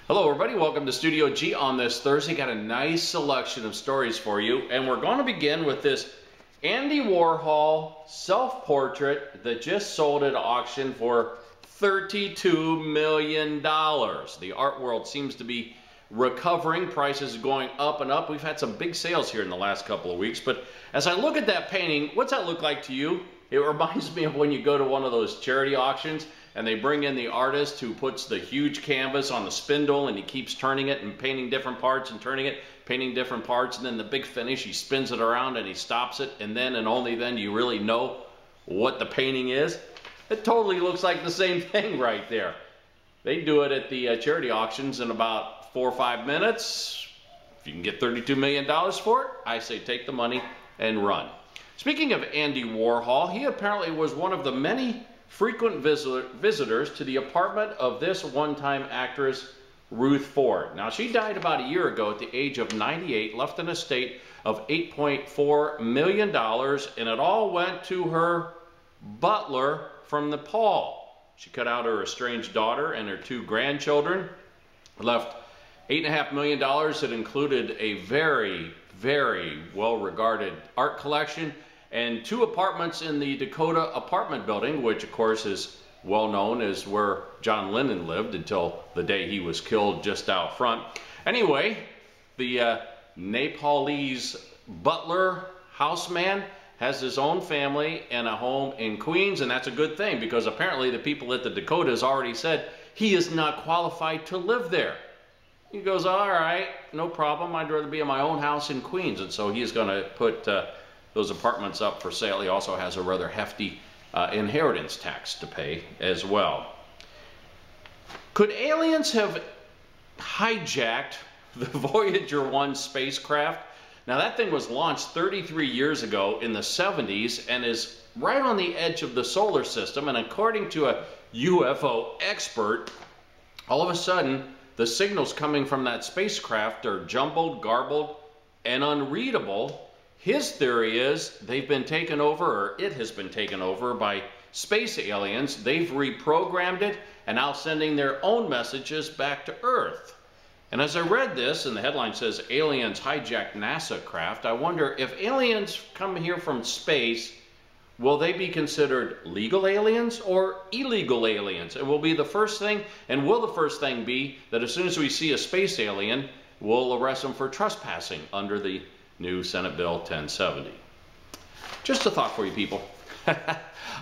Hello everybody, welcome to Studio G on this Thursday. Got a nice selection of stories for you, and we're going to begin with this Andy Warhol self-portrait that just sold at auction for $32 million. The art world seems to be recovering, prices going up and up. We've had some big sales here in the last couple of weeks, but as I look at that painting, what's that look like to you? It reminds me of when you go to one of those charity auctions and they bring in the artist who puts the huge canvas on the spindle and he keeps turning it and painting different parts and turning it, painting different parts, and then the big finish, he spins it around and he stops it, and then and only then you really know what the painting is. It totally looks like the same thing right there. They do it at the charity auctions in about 4 or 5 minutes. If you can get $32 million for it, I say take the money and run. Speaking of Andy Warhol, he apparently was one of the many frequent visitors to the apartment of this one-time actress, Ruth Ford. Now, she died about a year ago at the age of 98, left an estate of $8.4 million, and it all went to her butler from Nepal. She cut out her estranged daughter and her 2 grandchildren, left $8.5 million that included a very, very well-regarded art collection and 2 apartments in the Dakota apartment building, which of course is well known as where John Lennon lived until the day he was killed just out front. Anyway, the Nepalese butler houseman has his own family and a home in Queens, and that's a good thing because apparently the people at the Dakotas already said he is not qualified to live there. He goes, all right, no problem, I'd rather be in my own house in Queens, and so he's going to put those apartments up for sale. He also has a rather hefty inheritance tax to pay as well. Could aliens have hijacked the Voyager 1 spacecraft? Now, that thing was launched 33 years ago in the 70s and is right on the edge of the solar system, and according to a UFO expert, all of a sudden the signals coming from that spacecraft are jumbled, garbled, and unreadable. His theory is they've been taken over, or it has been taken over by space aliens. They've reprogrammed it and now sending their own messages back to Earth. And as I read this, and the headline says aliens hijacked NASA craft, I wonder if aliens come here from space, will they be considered legal aliens or illegal aliens? It will be the first thing, and will the first thing be that as soon as we see a space alien, we'll arrest them for trespassing under the new Senate Bill 1070. Just a thought for you people.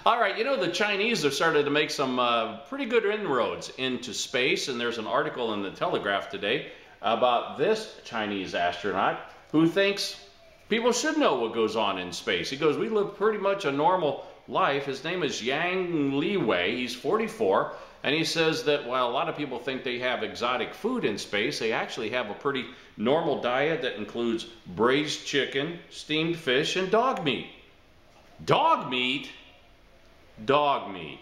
All right, you know, the Chinese have started to make some pretty good inroads into space, and there's an article in the Telegraph today about this Chinese astronaut who thinks people should know what goes on in space. He goes, we live pretty much a normal life. His name is Yang Liwei. He's 44, and he says that while a lot of people think they have exotic food in space, they actually have a pretty normal diet that includes braised chicken, steamed fish, and dog meat. Dog meat? Dog meat.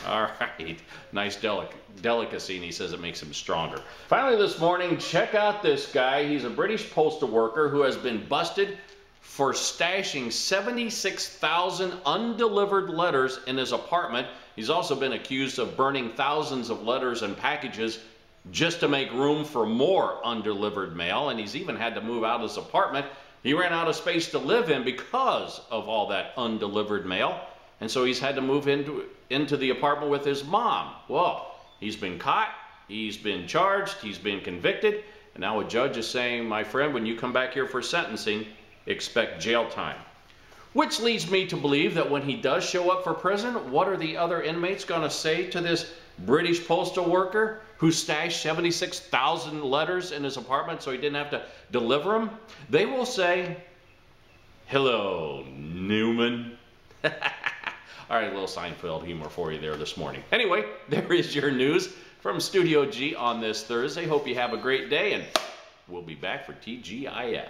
All right, nice delicacy, and he says it makes him stronger. Finally this morning, check out this guy. He's a British postal worker who has been busted for stashing 76,000 undelivered letters in his apartment. He's also been accused of burning thousands of letters and packages just to make room for more undelivered mail, and he's even had to move out of his apartment. He ran out of space to live in because of all that undelivered mail, and so he's had to move into the apartment with his mom. Well, he's been caught, he's been charged, he's been convicted, and now a judge is saying, my friend, when you come back here for sentencing, expect jail time. Which leads me to believe that when he does show up for prison, what are the other inmates going to say to this British postal worker who stashed 76,000 letters in his apartment so he didn't have to deliver them? They will say, hello, Newman. All right, a little Seinfeld humor for you there this morning. Anyway, there is your news from Studio G on this Thursday. Hope you have a great day, and we'll be back for TGIF.